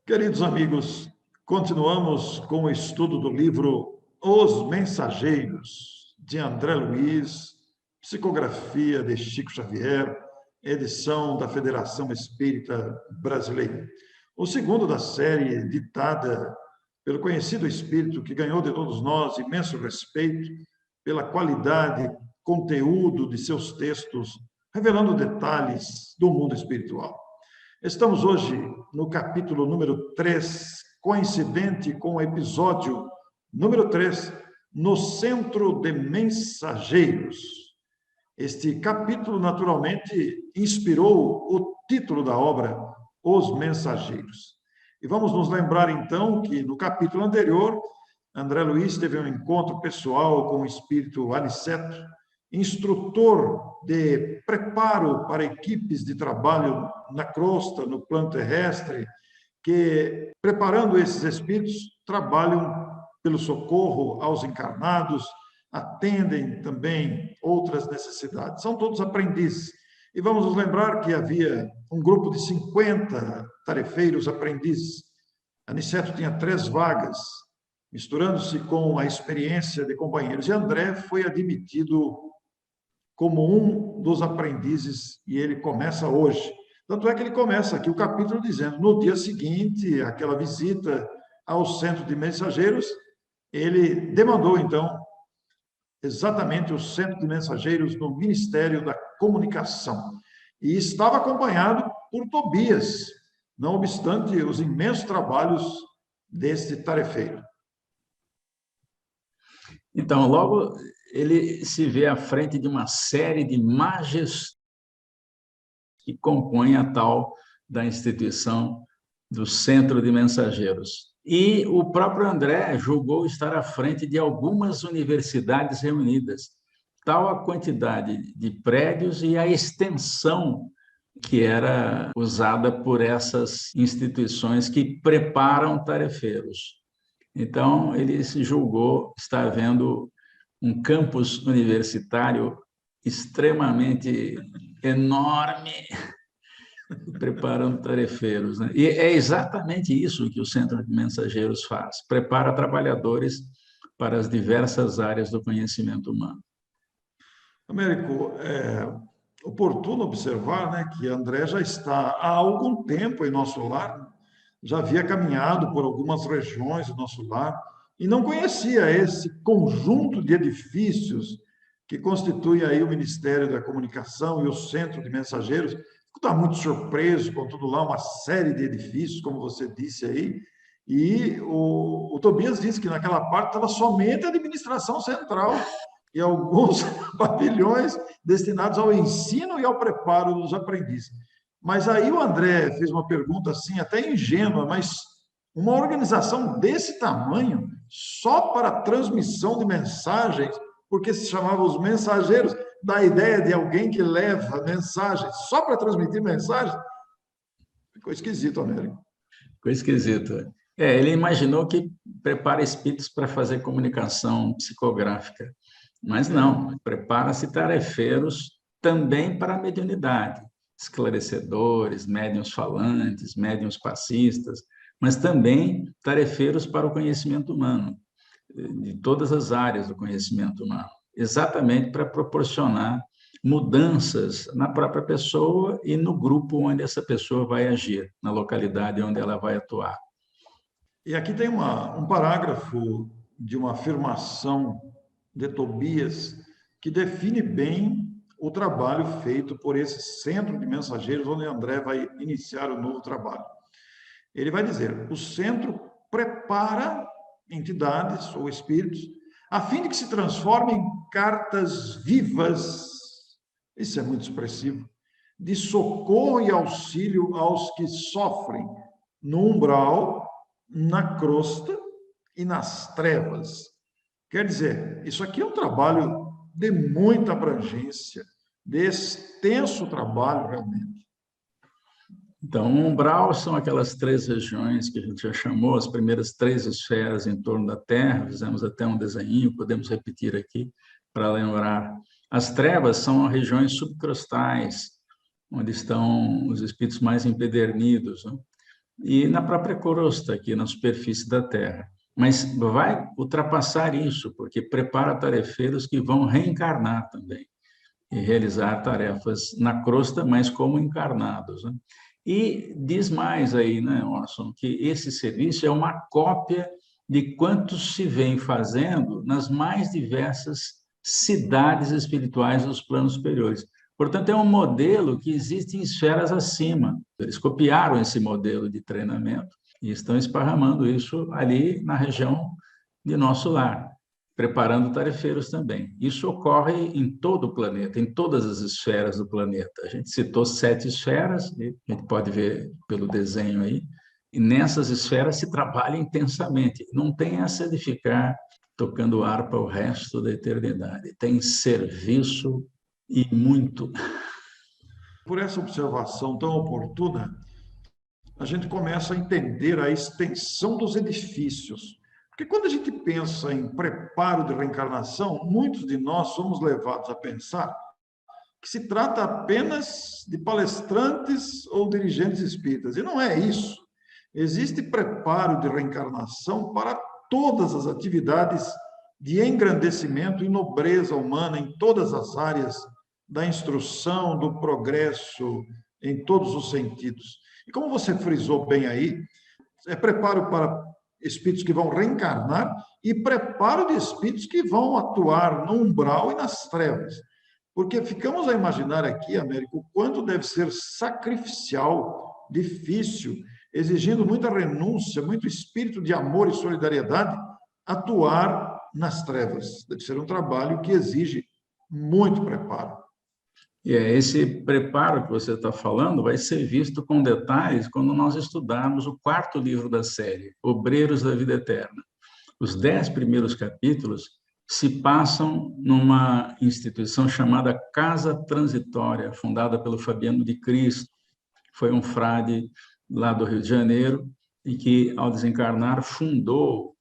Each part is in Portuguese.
Queridos amigos, continuamos com o estudo do livro Os Mensageiros, de André Luiz, psicografia de Chico Xavier, edição da Federação Espírita Brasileira. O segundo da série, ditada pelo conhecido espírito que ganhou de todos nós imenso respeito pela qualidade, conteúdo de seus textos, revelando detalhes do mundo espiritual. Estamos hoje no capítulo número 3, coincidente com o episódio número 3, no Centro de Mensageiros. Este capítulo, naturalmente, inspirou o título da obra, Os Mensageiros. E vamos nos lembrar, então, que no capítulo anterior, André Luiz teve um encontro pessoal com o espírito Aniceto, instrutor de preparo para equipes de trabalho na crosta, no plano terrestre, que, preparando esses espíritos, trabalham pelo socorro aos encarnados, atendem também outras necessidades. São todos aprendizes. E vamos nos lembrar que havia um grupo de 50 tarefeiros aprendizes. Aniceto tinha 3 vagas, misturando-se com a experiência de companheiros. E André foi admitido como um dos aprendizes, e ele começa hoje. Tanto é que ele começa aqui o capítulo dizendo, no dia seguinte, aquela visita ao centro de mensageiros, ele demandou, então, exatamente o centro de mensageiros no Ministério da Comunicação. E estava acompanhado por Tobias, não obstante os imensos trabalhos deste tarefeiro. Então, logo ele se vê à frente de uma série de majestades que compõem a tal da instituição do Centro de Mensageiros. E o próprio André julgou estar à frente de algumas universidades reunidas, tal a quantidade de prédios e a extensão que era usada por essas instituições que preparam tarefeiros. Então, ele se julgou estar havendo um campus universitário extremamente enorme, preparando tarefeiros, né? E é exatamente isso que o Centro de Mensageiros faz, prepara trabalhadores para as diversas áreas do conhecimento humano. Américo, é oportuno observar, né, que André já está há algum tempo em nosso lar, já havia caminhado por algumas regiões do nosso lar e não conhecia esse conjunto de edifícios que constitui aí o Ministério da Comunicação e o Centro de Mensageiros. Está muito surpreso com tudo lá, uma série de edifícios, como você disse aí, e o Tobias disse que naquela parte estava somente a administração central e alguns pavilhões destinados ao ensino e ao preparo dos aprendizes. Mas aí o André fez uma pergunta assim, até ingênua, mas uma organização desse tamanho, só para a transmissão de mensagens, porque se chamava os mensageiros, da ideia de alguém que leva mensagens só para transmitir mensagens, ficou esquisito, Américo. Ficou esquisito. Ele imaginou que prepara espíritos para fazer comunicação psicográfica, mas não, prepara-se tarefeiros também para a mediunidade, esclarecedores, médiuns falantes, médiuns passistas, mas também tarefeiros para o conhecimento humano, de todas as áreas do conhecimento humano, exatamente para proporcionar mudanças na própria pessoa e no grupo onde essa pessoa vai agir, na localidade onde ela vai atuar. E aqui tem um parágrafo de uma afirmação de Tobias que define bem o trabalho feito por esse centro de mensageiros, onde André vai iniciar o novo trabalho. Ele vai dizer, o centro prepara entidades ou espíritos a fim de que se transformem em cartas vivas, isso é muito expressivo, de socorro e auxílio aos que sofrem no umbral, na crosta e nas trevas. Quer dizer, isso aqui é um trabalho de muita abrangência, de extenso trabalho, realmente. Então, o umbral são aquelas 3 regiões que a gente já chamou, as primeiras 3 esferas em torno da Terra, fizemos até um desenho, podemos repetir aqui para lembrar. As trevas são regiões subcrustais, onde estão os espíritos mais empedernidos, né? e na própria crosta, aqui na superfície da Terra. Mas vai ultrapassar isso, porque prepara tarefeiros que vão reencarnar também e realizar tarefas na crosta, mas como encarnados, né? E diz mais aí, né, Orson, que esse serviço é uma cópia de quantos se vem fazendo nas mais diversas cidades espirituais dos planos superiores. Portanto, é um modelo que existe em esferas acima. Eles copiaram esse modelo de treinamento e estão esparramando isso ali na região de nosso lar, preparando tarefeiros também. Isso ocorre em todo o planeta, em todas as esferas do planeta. A gente citou 7 esferas, a gente pode ver pelo desenho aí, e nessas esferas se trabalha intensamente. Não tem essa de ficar tocando harpa o resto da eternidade. Tem serviço e muito. Por essa observação tão oportuna, a gente começa a entender a extensão dos edifícios. Porque quando a gente pensa em preparo de reencarnação, muitos de nós somos levados a pensar que se trata apenas de palestrantes ou dirigentes espíritas. E não é isso. Existe preparo de reencarnação para todas as atividades de engrandecimento e nobreza humana em todas as áreas da instrução, do progresso, em todos os sentidos. E como você frisou bem aí, é preparo para espíritos que vão reencarnar e preparo de espíritos que vão atuar no umbral e nas trevas. Porque ficamos a imaginar aqui, Américo, o quanto deve ser sacrificial, difícil, exigindo muita renúncia, muito espírito de amor e solidariedade, atuar nas trevas. Deve ser um trabalho que exige muito preparo. E esse preparo que você está falando vai ser visto com detalhes quando nós estudarmos o 4º livro da série, Obreiros da Vida Eterna. Os 10 primeiros capítulos se passam numa instituição chamada Casa Transitória, fundada pelo Fabiano de Cristo. Foi um frade lá do Rio de Janeiro e que, ao desencarnar, fundou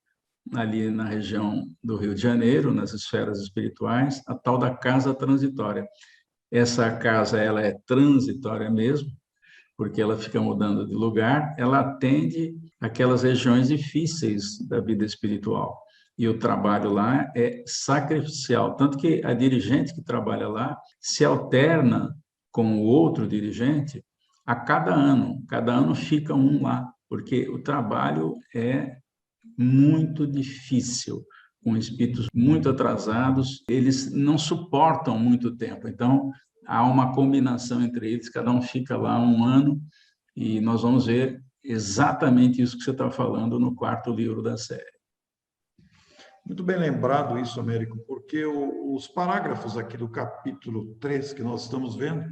ali na região do Rio de Janeiro, nas esferas espirituais, a tal da Casa Transitória. Essa casa ela é transitória mesmo, porque ela fica mudando de lugar, ela atende aquelas regiões difíceis da vida espiritual. E o trabalho lá é sacrificial, tanto que a dirigente que trabalha lá se alterna com o outro dirigente a cada ano fica um lá, porque o trabalho é muito difícil, com espíritos muito atrasados, eles não suportam muito tempo. Então, há uma combinação entre eles, cada um fica lá um ano, e nós vamos ver exatamente isso que você está falando no 4º livro da série. Muito bem lembrado isso, Américo, porque os parágrafos aqui do capítulo 3 que nós estamos vendo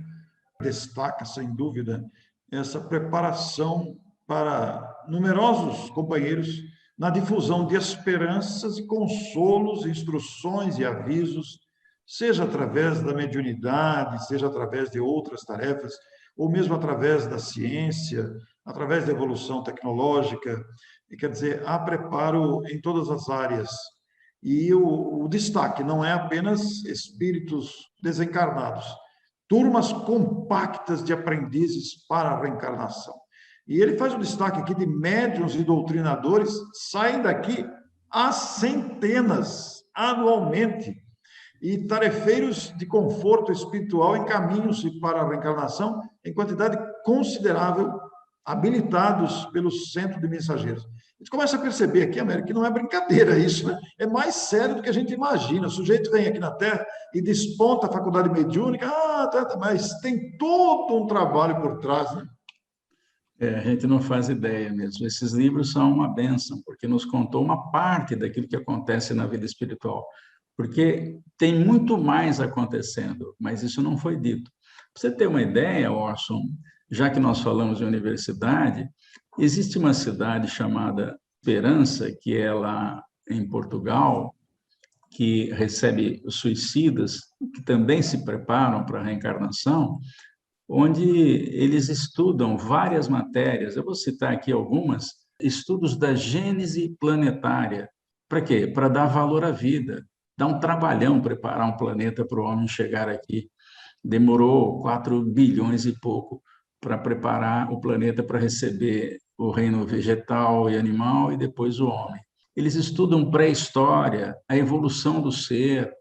destaca, sem dúvida, essa preparação para numerosos companheiros na difusão de esperanças e consolos, instruções e avisos, seja através da mediunidade, seja através de outras tarefas, ou mesmo através da ciência, através da evolução tecnológica. E, quer dizer, há preparo em todas as áreas. E o destaque não é apenas espíritos desencarnados, turmas compactas de aprendizes para a reencarnação. E ele faz um destaque aqui de médiuns e doutrinadores, saem daqui a centenas anualmente, e tarefeiros de conforto espiritual encaminham-se para a reencarnação em quantidade considerável, habilitados pelo centro de mensageiros. A gente começa a perceber aqui, América, que não é brincadeira isso, né? É mais sério do que a gente imagina. O sujeito vem aqui na Terra e desponta a faculdade mediúnica, mas tem todo um trabalho por trás, né? A gente não faz ideia mesmo. Esses livros são uma bênção, porque nos contou uma parte daquilo que acontece na vida espiritual. Porque tem muito mais acontecendo, mas isso não foi dito. Para você ter uma ideia, Orson, já que nós falamos de universidade, existe uma cidade chamada Esperança, que é lá em Portugal, que recebe os suicidas, que também se preparam para a reencarnação, onde eles estudam várias matérias. Eu vou citar aqui algumas: estudos da gênese planetária. Para quê? Para dar valor à vida. Dá um trabalhão preparar um planeta para o homem chegar aqui. Demorou 4 bilhões e pouco para preparar o planeta para receber o reino vegetal e animal e depois o homem. Eles estudam pré-história, a evolução do ser,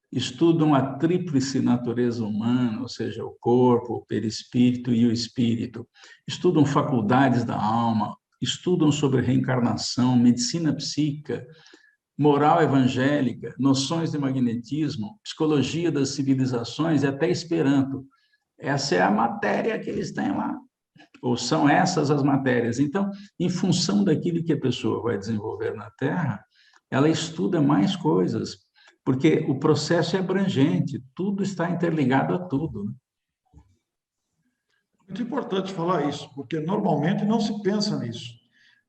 estudam a tríplice natureza humana, ou seja, o corpo, o perispírito e o espírito. Estudam faculdades da alma, estudam sobre reencarnação, medicina psíquica, moral evangélica, noções de magnetismo, psicologia das civilizações e até Esperanto. Essa é a matéria que eles têm lá, ou são essas as matérias. Então, em função daquilo que a pessoa vai desenvolver na Terra, ela estuda mais coisas, porque o processo é abrangente, tudo está interligado a tudo, né? Muito importante falar isso, porque normalmente não se pensa nisso.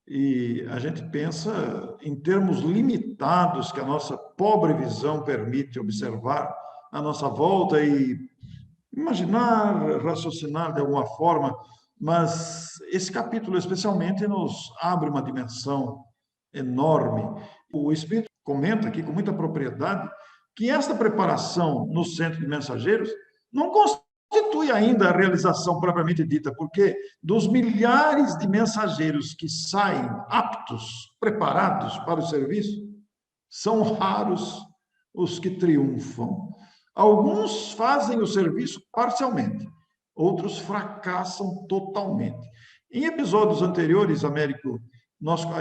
E a gente pensa em termos limitados que a nossa pobre visão permite observar à nossa volta e imaginar, raciocinar de alguma forma, mas esse capítulo especialmente nos abre uma dimensão enorme. O Espírito comenta aqui com muita propriedade que esta preparação no centro de mensageiros não constitui ainda a realização propriamente dita, porque dos milhares de mensageiros que saem aptos, preparados para o serviço, são raros os que triunfam. Alguns fazem o serviço parcialmente, outros fracassam totalmente. Em episódios anteriores, Américo,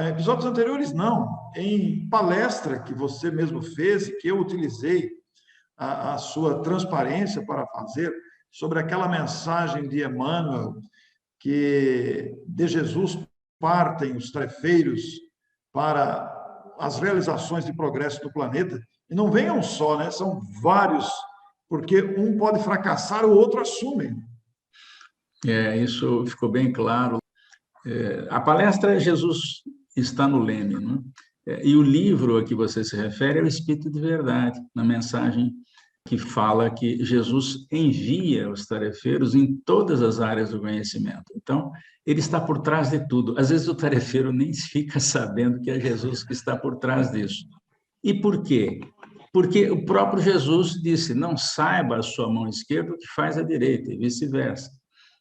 episódios anteriores não, em palestra que você mesmo fez e que eu utilizei a sua transparência para fazer sobre aquela mensagem de Emmanuel, que de Jesus partem os tarefeiros para as realizações de progresso do planeta, e não venham só, né? São vários, porque um pode fracassar, o outro assume. Isso ficou bem claro. A palestra Jesus está no leme, né? E o livro a que você se refere é o Espírito de Verdade, na mensagem que fala que Jesus envia os tarefeiros em todas as áreas do conhecimento. Então, ele está por trás de tudo. Às vezes o tarefeiro nem fica sabendo que é Jesus que está por trás disso. E por quê? Porque o próprio Jesus disse, não saiba a sua mão esquerda o que faz a direita, e vice-versa.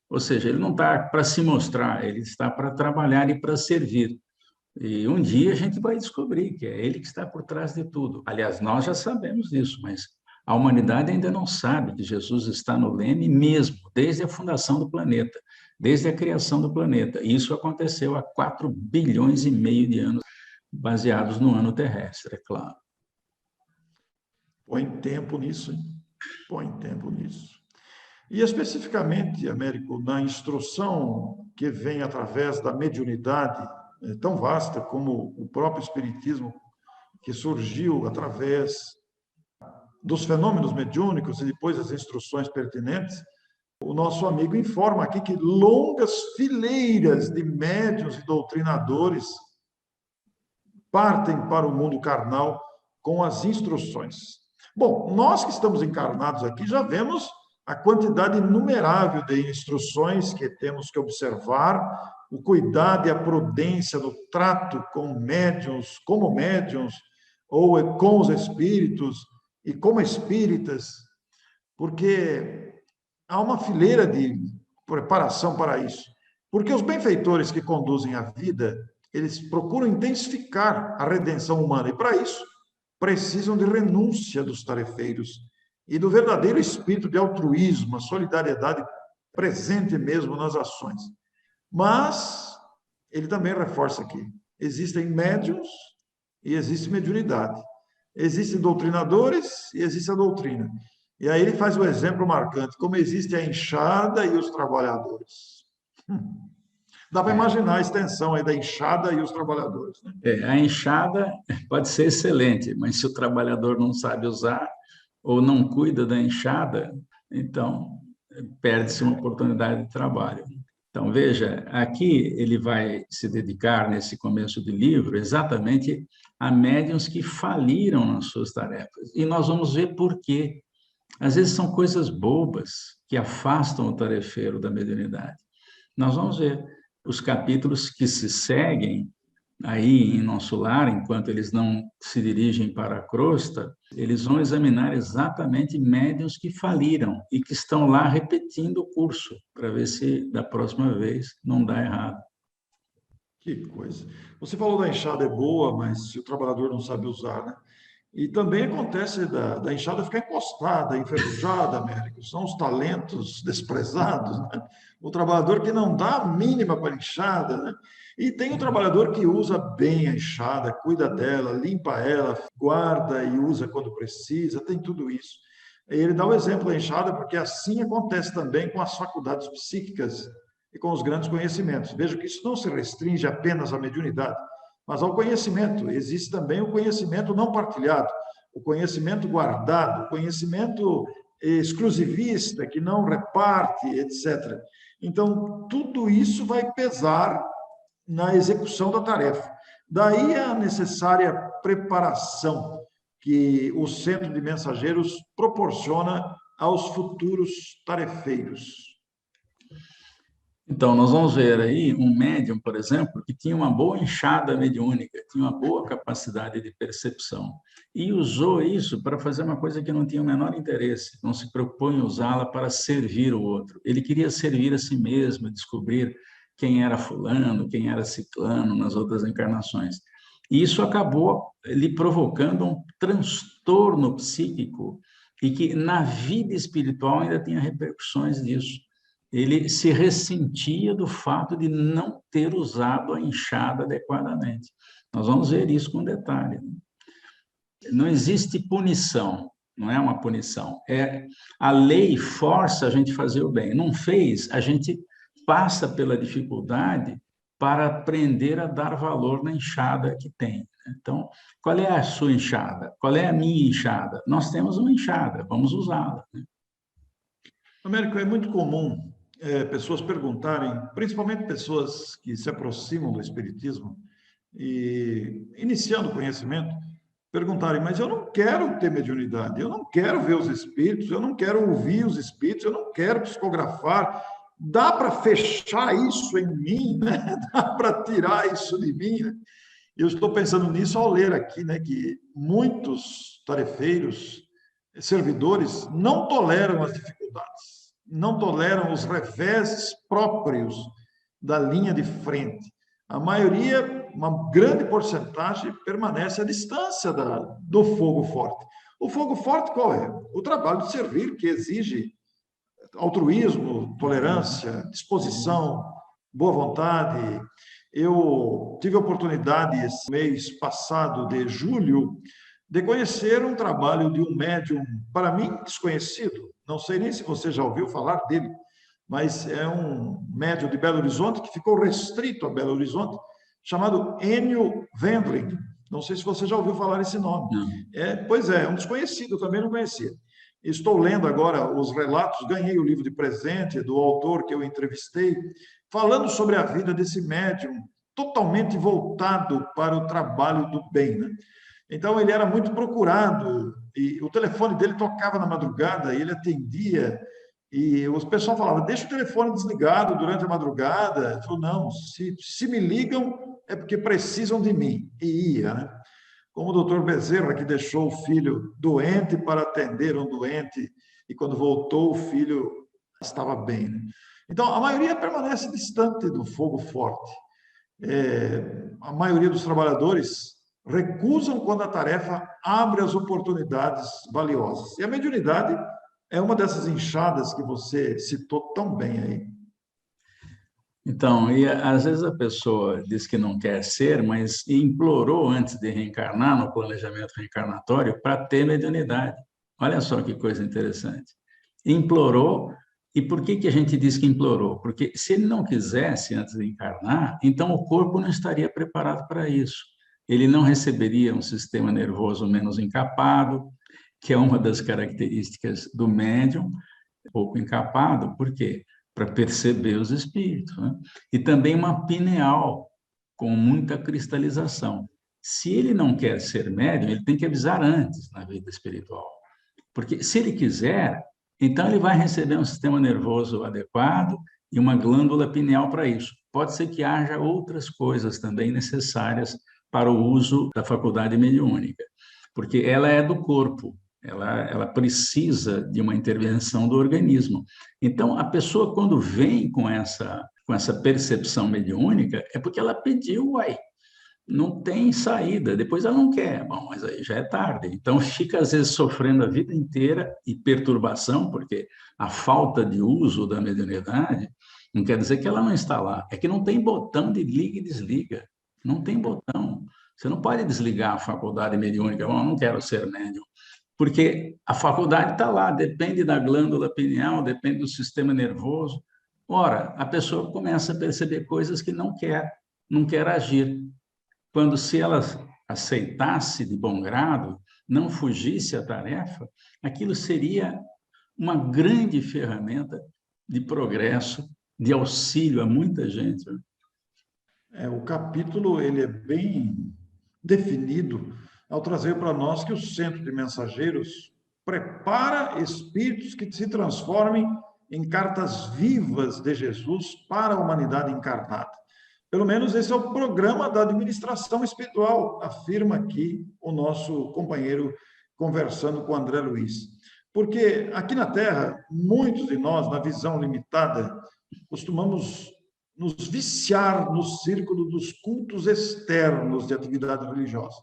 Ou seja, ele não está para se mostrar, ele está para trabalhar e para servir. E um dia a gente vai descobrir que é ele que está por trás de tudo. Aliás, nós já sabemos disso, mas a humanidade ainda não sabe que Jesus está no leme mesmo, desde a fundação do planeta, desde a criação do planeta. E isso aconteceu há 4,5 bilhões de anos, baseados no ano terrestre, é claro. Põe tempo nisso, hein? Põe tempo nisso. E especificamente, Américo, na instrução que vem através da mediunidade, tão vasta como o próprio Espiritismo, que surgiu através dos fenômenos mediúnicos e depois as instruções pertinentes, o nosso amigo informa aqui que longas fileiras de médiuns e doutrinadores partem para o mundo carnal com as instruções. Bom, nós que estamos encarnados aqui já vemos a quantidade inumerável de instruções que temos que observar, o cuidado e a prudência no trato com médiuns, como médiuns, ou com os espíritos e como espíritas, porque há uma fileira de preparação para isso. Porque os benfeitores que conduzem a vida, eles procuram intensificar a redenção humana, e para isso precisam de renúncia dos tarefeiros e do verdadeiro espírito de altruísmo, a solidariedade presente mesmo nas ações. Mas ele também reforça aqui, existem médiuns e existe mediunidade. Existem doutrinadores e existe a doutrina. E aí ele faz o exemplo marcante, como existe a enxada e os trabalhadores. Dá para imaginar a extensão aí da enxada e os trabalhadores, né? A enxada pode ser excelente, mas se o trabalhador não sabe usar ou não cuida da enxada, então perde-se uma oportunidade de trabalho. Então, veja, aqui ele vai se dedicar, nesse começo do livro, exatamente a médiuns que faliram nas suas tarefas. E nós vamos ver por quê. Às vezes são coisas bobas que afastam o tarefeiro da mediunidade. Nós vamos ver os capítulos que se seguem, aí em nosso lar, enquanto eles não se dirigem para a crosta, eles vão examinar exatamente médiuns que faliram e que estão lá repetindo o curso, para ver se da próxima vez não dá errado. Que coisa. Você falou da enxada é boa, mas se o trabalhador não sabe usar, né? E também acontece da enxada ficar encostada, enferrujada, Américo. São os talentos desprezados, né? O trabalhador que não dá a mínima para a enxada, né? E tem o trabalhador que usa bem a enxada, cuida dela, limpa ela, guarda e usa quando precisa, tem tudo isso. Ele dá o exemplo da enxada porque assim acontece também com as faculdades psíquicas e com os grandes conhecimentos. Veja que isso não se restringe apenas à mediunidade, mas ao conhecimento. Existe também o conhecimento não partilhado, o conhecimento guardado, o conhecimento exclusivista, que não reparte, etc. Então, tudo isso vai pesar na execução da tarefa. Daí a necessária preparação que o Centro de Mensageiros proporciona aos futuros tarefeiros. Então, nós vamos ver aí um médium, por exemplo, que tinha uma boa enxada mediúnica, tinha uma boa capacidade de percepção, e usou isso para fazer uma coisa que não tinha o menor interesse, não se propõe em usá-la para servir o outro. Ele queria servir a si mesmo, descobrir quem era fulano, quem era ciclano nas outras encarnações. E isso acabou lhe provocando um transtorno psíquico, e que na vida espiritual ainda tinha repercussões disso. Ele se ressentia do fato de não ter usado a enxada adequadamente. Nós vamos ver isso com detalhe. Não existe punição, não é uma punição. A lei força a gente fazer o bem. Não fez, a gente passa pela dificuldade para aprender a dar valor na enxada que tem. Então, qual é a sua enxada? Qual é a minha enxada? Nós temos uma enxada, vamos usá-la. Américo, é muito comum pessoas perguntarem, principalmente pessoas que se aproximam do Espiritismo e iniciando o conhecimento, perguntarem, mas eu não quero ter mediunidade, eu não quero ver os espíritos, eu não quero ouvir os espíritos, eu não quero psicografar. Dá para fechar isso em mim, né? Dá para tirar isso de mim, né? Eu estou pensando nisso ao ler aqui, né, que muitos tarefeiros, servidores, não toleram as dificuldades, não toleram os reveses próprios da linha de frente. A maioria, uma grande porcentagem, permanece à distância do fogo forte. O fogo forte qual é? O trabalho de servir, que exige altruísmo, tolerância, disposição, boa vontade. Eu tive a oportunidade, esse mês passado de julho, de conhecer um trabalho de um médium, para mim, desconhecido. Não sei nem se você já ouviu falar dele, mas é um médium de Belo Horizonte que ficou restrito a Belo Horizonte, chamado Enio Wendling. Não sei se você já ouviu falar esse nome. Pois é, um desconhecido, também não conhecia. Estou lendo agora os relatos, ganhei o livro de presente do autor que eu entrevistei, falando sobre a vida desse médium, totalmente voltado para o trabalho do bem, né? Então, ele era muito procurado, e o telefone dele tocava na madrugada, e ele atendia, e o pessoal falava, deixa o telefone desligado durante a madrugada. Ele falou, não, se me ligam é porque precisam de mim. E ia, né? Como o doutor Bezerra, que deixou o filho doente para atender um doente, e quando voltou, o filho estava bem, né? Então, a maioria permanece distante do fogo forte. A maioria dos trabalhadores recusam quando a tarefa abre as oportunidades valiosas. E a mediunidade é uma dessas enxadas que você citou tão bem aí. Então, e às vezes a pessoa diz que não quer ser, mas implorou antes de reencarnar, no planejamento reencarnatório, para ter mediunidade. Olha só que coisa interessante. Implorou, e por que a gente diz que implorou? Porque se ele não quisesse antes de encarnar, então o corpo não estaria preparado para isso. Ele não receberia um sistema nervoso menos encapado, que é uma das características do médium, pouco encapado. Por quê? Para perceber os espíritos, né? E também uma pineal com muita cristalização. Se ele não quer ser médium, ele tem que avisar antes na vida espiritual. Porque se ele quiser, então ele vai receber um sistema nervoso adequado e uma glândula pineal para isso. Pode ser que haja outras coisas também necessárias para o uso da faculdade mediúnica, porque ela é do corpo, ela precisa de uma intervenção do organismo. Então, a pessoa, quando vem com essa percepção mediúnica, é porque ela pediu, uai, não tem saída, depois ela não quer, bom, mas aí já é tarde. Então, fica, às vezes, sofrendo a vida inteira e perturbação, porque a falta de uso da mediunidade não quer dizer que ela não está lá, é que não tem botão de liga e desliga, não tem botão. Você não pode desligar a faculdade mediúnica, bom, eu não quero ser médium, porque a faculdade está lá, depende da glândula pineal, depende do sistema nervoso. Ora, a pessoa começa a perceber coisas que não quer agir. Quando, se ela aceitasse de bom grado, não fugisse à tarefa, aquilo seria uma grande ferramenta de progresso, de auxílio a muita gente. O capítulo ele é bem definido ao trazer para nós que o Centro de Mensageiros prepara espíritos que se transformem em cartas vivas de Jesus para a humanidade encarnada. Pelo menos esse é o programa da administração espiritual, afirma aqui o nosso companheiro conversando com André Luiz. Porque aqui na Terra, muitos de nós, na visão limitada, costumamos nos viciar no círculo dos cultos externos de atividade religiosa,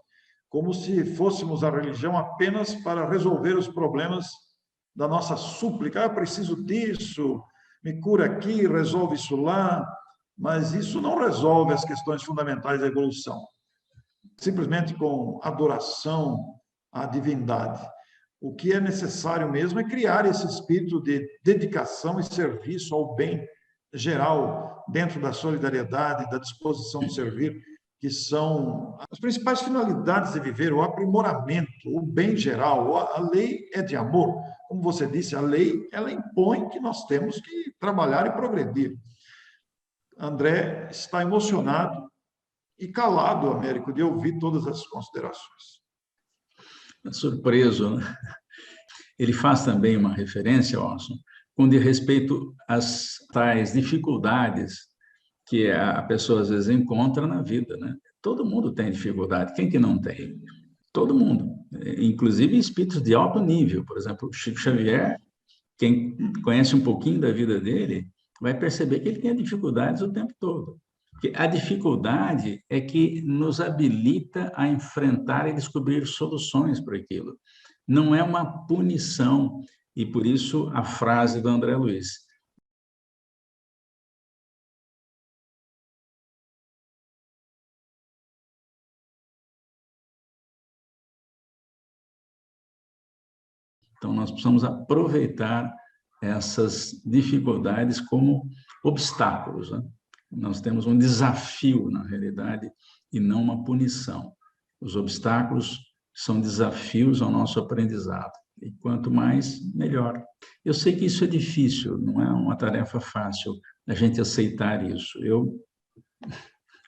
como se fôssemos a religião apenas para resolver os problemas da nossa súplica. Eu preciso disso, me cura aqui, resolve isso lá. Mas isso não resolve as questões fundamentais da evolução. Simplesmente com adoração à divindade. O que é necessário mesmo é criar esse espírito de dedicação e serviço ao bem geral, dentro da solidariedade, da disposição de servir, que são as principais finalidades de viver, o aprimoramento, o bem geral. A lei é de amor. Como você disse, a lei, ela impõe que nós temos que trabalhar e progredir. André está emocionado e calado, Américo, de ouvir todas as considerações. Surpreso, né? Ele faz também uma referência, Orson, com de respeito às tais dificuldades que a pessoa às vezes encontra na vida, né? Todo mundo tem dificuldade, quem que não tem? Todo mundo, inclusive espíritos de alto nível, por exemplo, Chico Xavier, quem conhece um pouquinho da vida dele, vai perceber que ele tem dificuldades o tempo todo. Porque a dificuldade é que nos habilita a enfrentar e descobrir soluções para aquilo. Não é uma punição, e por isso a frase do André Luiz. Então, nós precisamos aproveitar essas dificuldades como obstáculos, né? Nós temos um desafio, na realidade, e não uma punição. Os obstáculos são desafios ao nosso aprendizado. E quanto mais, melhor. Eu sei que isso é difícil, não é uma tarefa fácil a gente aceitar isso. Eu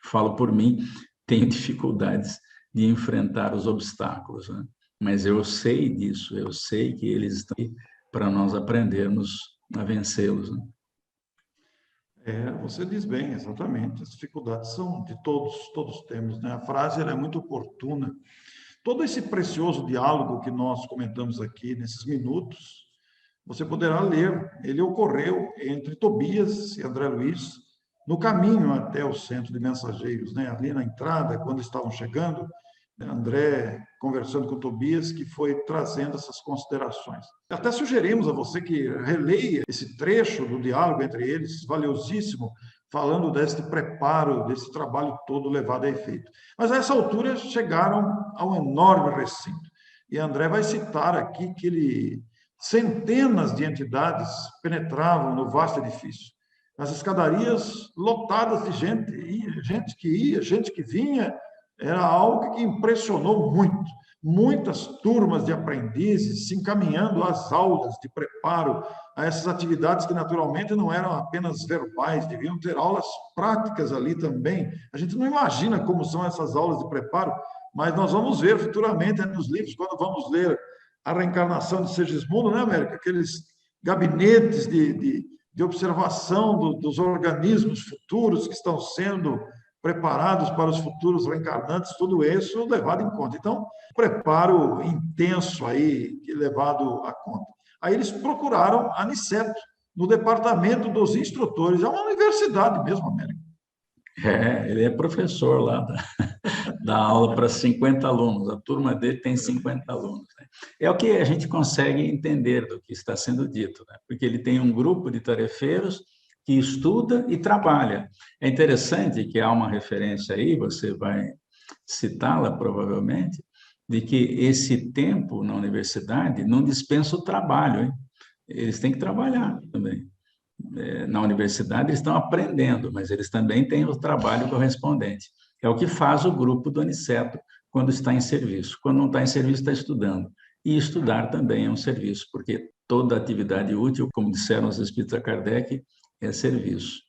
falo por mim, tenho dificuldades de enfrentar os obstáculos, né? Mas eu sei disso, eu sei que eles estão aí para nós aprendermos a vencê-los, né? Você diz bem, exatamente. As dificuldades são de todos temos, né? A frase ela é muito oportuna. Todo esse precioso diálogo que nós comentamos aqui nesses minutos, você poderá ler. Ele ocorreu entre Tobias e André Luiz, no caminho até o Centro de Mensageiros, né? Ali na entrada, quando estavam chegando, André conversando com Tobias, que foi trazendo essas considerações. Até sugerimos a você que releia esse trecho do diálogo entre eles, valiosíssimo, falando deste preparo, desse trabalho todo levado a efeito. Mas a essa altura chegaram a um enorme recinto. E André vai citar aqui que centenas de entidades penetravam no vasto edifício. As escadarias lotadas de gente, gente que ia, gente que vinha. Era algo que impressionou muito. Muitas turmas de aprendizes se encaminhando às aulas de preparo a essas atividades que, naturalmente, não eram apenas verbais, deviam ter aulas práticas ali também. A gente não imagina como são essas aulas de preparo, mas nós vamos ver futuramente nos livros, quando vamos ler a reencarnação de Segismundo, né, América? Aqueles gabinetes de de observação dos organismos futuros que estão sendo preparados para os futuros reencarnantes, tudo isso levado em conta. Então, preparo intenso aí, levado a conta. Aí eles procuraram a Aniceto, no departamento dos instrutores, é uma universidade mesmo, Américo. Ele é professor lá, dá aula para 50 alunos, a turma dele tem 50 alunos. Né? É o que a gente consegue entender do que está sendo dito, né? Porque ele tem um grupo de tarefeiros que estuda e trabalha. É interessante que há uma referência aí, você vai citá-la provavelmente, de que esse tempo na universidade não dispensa o trabalho, hein? Eles têm que trabalhar também. Na universidade eles estão aprendendo, mas eles também têm o trabalho correspondente. É o que faz o grupo do Aniceto quando está em serviço. Quando não está em serviço, está estudando. E estudar também é um serviço, porque toda atividade útil, como disseram os espíritos a Kardec, é serviço.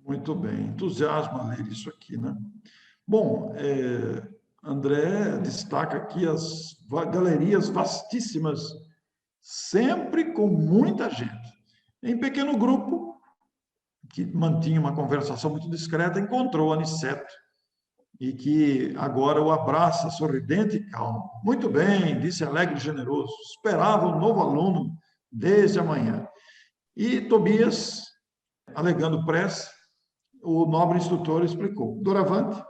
Muito bem, entusiasma ler isso aqui, né? Bom, André destaca aqui as galerias vastíssimas, sempre com muita gente. Em pequeno grupo, que mantinha uma conversação muito discreta, encontrou Aniceto, e que agora o abraça sorridente e calmo. Muito bem, disse alegre e generoso, esperava um novo aluno desde amanhã. E Tobias, alegando pressa, o nobre instrutor explicou: Doravante,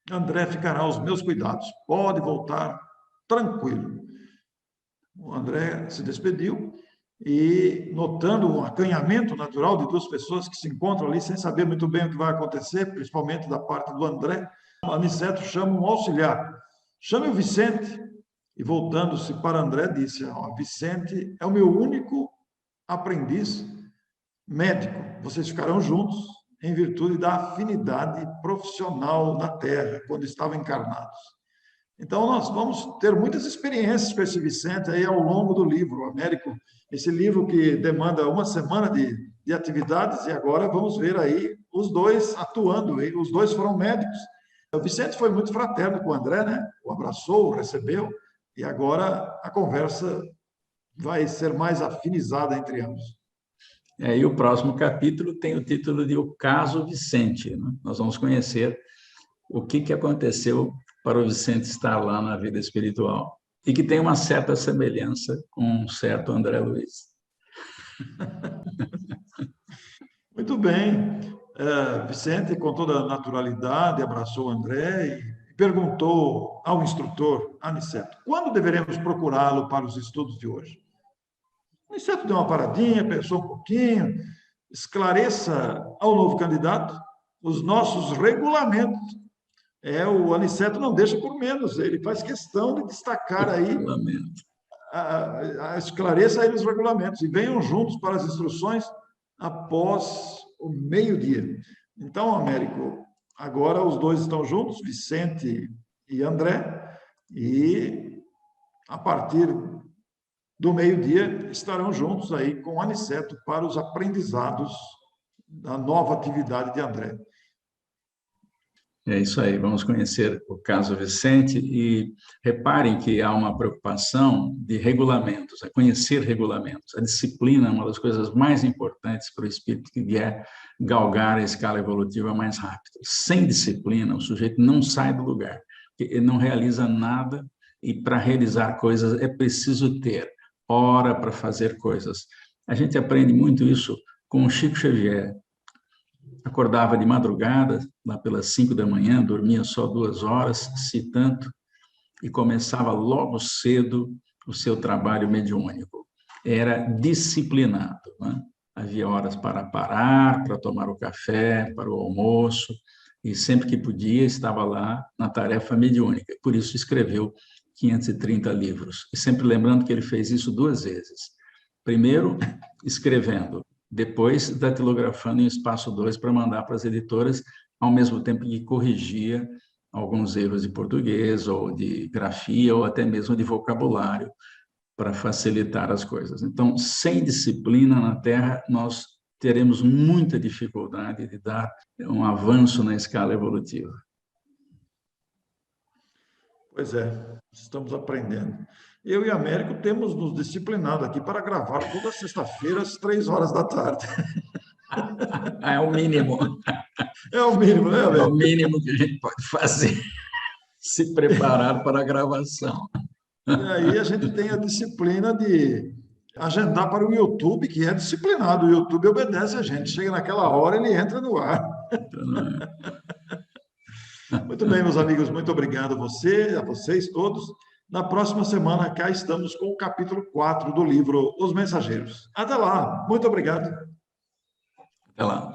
André ficará aos meus cuidados, pode voltar tranquilo. O André se despediu e, notando um acanhamento natural de duas pessoas que se encontram ali sem saber muito bem o que vai acontecer, principalmente da parte do André, Aniceto chama um auxiliar. Chame o Vicente. E, voltando-se para André, disse: Vicente é o meu único aprendiz médico. Vocês ficarão juntos em virtude da afinidade profissional na Terra, quando estavam encarnados. Então, nós vamos ter muitas experiências com esse Vicente aí ao longo do livro, Américo. Esse livro que demanda uma semana de atividades, e agora vamos ver aí os dois atuando. Os dois foram médicos. O Vicente foi muito fraterno com o André, né? O abraçou, o recebeu, e agora a conversa vai ser mais afinizada entre ambos. E o próximo capítulo tem o título de O Caso Vicente. Né? Nós vamos conhecer o que aconteceu para o Vicente estar lá na vida espiritual e que tem uma certa semelhança com um certo André Luiz. Muito bem. Vicente, com toda a naturalidade, abraçou o André e perguntou ao instrutor, Aniceto, quando deveremos procurá-lo para os estudos de hoje? Aniceto deu uma paradinha, pensou um pouquinho, esclareça ao novo candidato os nossos regulamentos. O Aniceto não deixa por menos, ele faz questão de destacar aí, esclareça aí os regulamentos e venham juntos para as instruções após o meio-dia. Então, Américo, agora os dois estão juntos, Vicente e André, e a partir do meio-dia estarão juntos aí com Aniceto para os aprendizados da nova atividade de André. É isso aí, vamos conhecer o caso Vicente e reparem que há uma preocupação de regulamentos, a conhecer regulamentos. A disciplina é uma das coisas mais importantes para o espírito que quer galgar a escala evolutiva mais rápido. Sem disciplina, o sujeito não sai do lugar, ele não realiza nada e para realizar coisas é preciso ter hora para fazer coisas. A gente aprende muito isso com o Chico Xavier. Acordava de madrugada, lá pelas 5 da manhã, dormia só 2 horas, se tanto, e começava logo cedo o seu trabalho mediúnico. Era disciplinado, né? Havia horas para parar, para tomar o café, para o almoço, e sempre que podia estava lá na tarefa mediúnica. Por isso escreveu 530 livros. E sempre lembrando que ele fez isso 2 vezes. Primeiro, escrevendo, depois datilografando em espaço 2 para mandar para as editoras, ao mesmo tempo que corrigia alguns erros de português, ou de grafia, ou até mesmo de vocabulário, para facilitar as coisas. Então, sem disciplina na Terra, nós teremos muita dificuldade de dar um avanço na escala evolutiva. Pois é, estamos aprendendo. Eu e Américo temos nos disciplinado aqui para gravar toda sexta-feira às 3 horas da tarde. É o mínimo. É o mínimo, né, É o Américo? mínimo que a gente pode fazer, se preparar para a gravação. E aí a gente tem a disciplina de agendar para o YouTube, que é disciplinado. O YouTube obedece a gente. Chega naquela hora, ele entra no ar. Então, não é? Muito bem, meus amigos, muito obrigado a vocês todos. Na próxima semana, cá estamos com o capítulo 4 do livro Os Mensageiros. Até lá, muito obrigado. Até lá.